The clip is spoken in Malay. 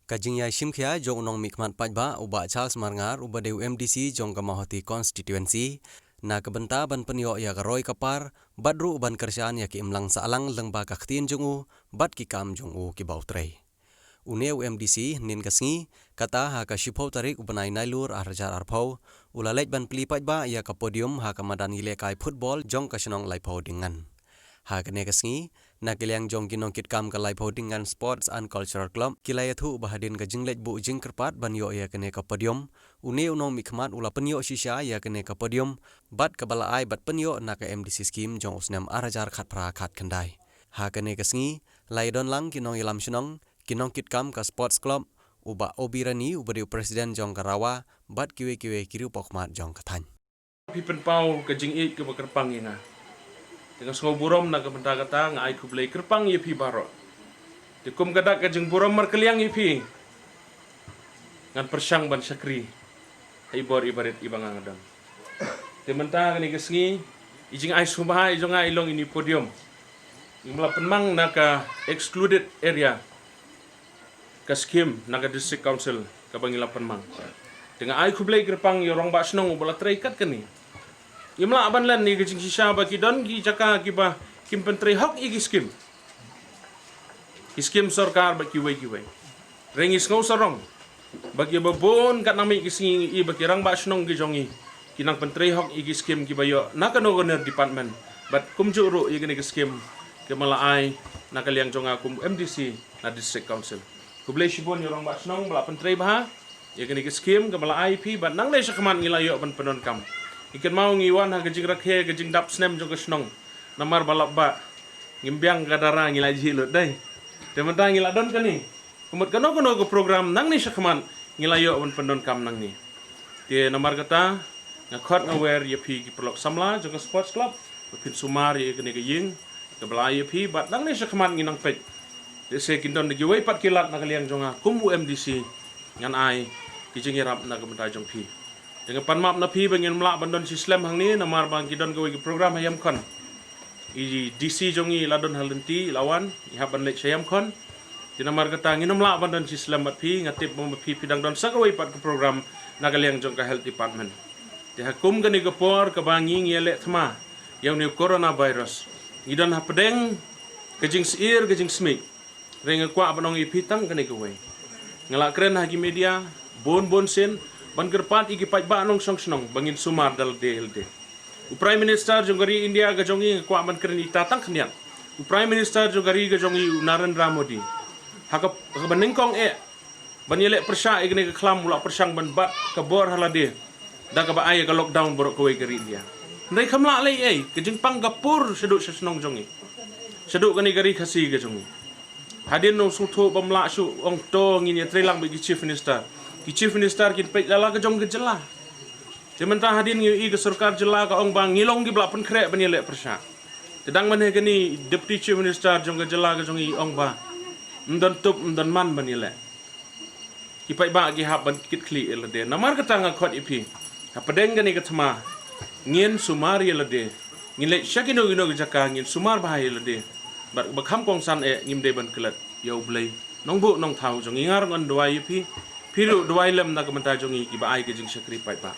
Kajing yai shimkhia jong nong mikmat pajba uba Charles Marngar uba deu MDC jong kamahoti constituency na kebenta ban penyo ya garoi kapar badru ban kerjaan ya ki imlang saalang lengba kaktin jongu bad ki kam jongu ki bautrei. Uneu MDC nin kasngi kata ha ka shipau tarik ubanai nailur arjar arpau ulalej ban pli pajba ya ka podium ha ka madan ile kai football jong ka shnong laipau dingan. Ha kene kasngi na kiliang jong kinong kitkam ka live holding and sports and cultural club kilaya thu bahadin ka jinglej bu jing kerpat ban yo ya kene ka podium une unong mikmat ula penyo shisha ya kene ka podium bat ka bala ai bat penyo na ka MDC scheme jong usnam arajar khat pra khat khandai ha kene kasngi laidon lang kinong ilam shnong kinong kitkam ka sports club uba obirani uba deu presiden jong karawa bat kiwe kiru pokmat jong kathan pipen pau ke jing it ke bekerpang inga dengan semua burom nak kebenta kata ngai kublai kerpang ye pi barot dikum gadak ke jing burom markeliang ye pi ngan persyang ban syakri ibor ibarit ibang ngadang dementa kani kesngi ijing ai sumah ijong ai long ini podium imla penmang naka excluded area ka scheme naka district council ka bangila penmang dengan ai kublai kerpang yorong ba snong ubala treikat kani Imla abanlan ni gajing sisha bagi don gi jaka kiba kim pentri hok igi skim. Iskim sarkar bagi kiwe. Rengis ngau sarong. Bagi babon kat nami kisingi i bagi rang ba snong gi jongi. Kinang pentri hok igi skim kiba yo nakano goner department. But kumjuru igi ni skim kemala ai nakaliang jonga kum MDC na district council. Kublai shibon yo rang ba snong bala pentri bah. Igi ni skim kemala ai pi but nang le syakman ngilayo ban penon kam. Ikan mau ngiwan ha gajing rakhe gajing dap snem jong kesnong namar balap ba ngimbiang kadara ngila jilut dai dementa ngila don kani kumut kano ke program nang ni syakman ngilayo on pendon kam nang ni te namar kata ngakot ngawer ye pi ki perlok samla jong sports club pin sumar ye kene gajing ke belai ye pi bat nang ni syakman nginang pet de se kindon de giwei pat kilat na kaliang jonga kumu MDC ngan ai kijing irap na kementa jong pi dengan panmap na pi bangin mlak bandon Islam hang ni namar bang kidon go program hayam kon i DC jongi ladon halenti lawan i haban lek sayam kon di namar kata ngin mlak bandon Islam bat pi ngatip mom pi pidang don sagawai pat ke program nagaliang jong ka health department di hakum gani gopor ke bangi ngele thma yang ni coronavirus idon ha pedeng kejing seir kejing smik reng kwa banong i pitang kani gawai ngelak keren hagi media bon sen ban gerpat igi pajba nong song bangin sumar dal DLD. Prime Minister jongari India gajongi kwa ban keren itatang khnian. Prime Minister jongari gajongi Narendra Modi. Haka baningkong ban yelek persya igne ke khlam mula persang ban bat ke bor halade. Da ka ba ay ka lockdown borok kawai gari India. Ndai khamla lei kejing pang gapur seduk sesnong jongi. Seduk kani gari khasi gajongi. Hadin no sutho bamla su ong to ngin trelang bagi Chief Minister. Ki Chief Minister kin pek lala ke jong ke jela. Sementara hadin ngi ke sarkar jela ka ong bang ngilong gi blak pen krek ban yelek persya. Tedang manhe kani Deputy Chief Minister jong ke jela ke jong i ong ba. Mdan tup mdan man ban yelek. Ki pek ba gi hab ban kit kli elade. Namar kata ngakot ipi. Ha pedeng gani ke thma. Ngin sumar yelade. Ngilek syakino gino ke jaka ngin sumar bahaya elade. Bar bakham kong san ngimde ban kelat. Ya ublai. Nong bu nong thau jong ingar ngon doai ipi. Piru dua ilam nak kementar jongi ki ba ai ke jing syakri pai ba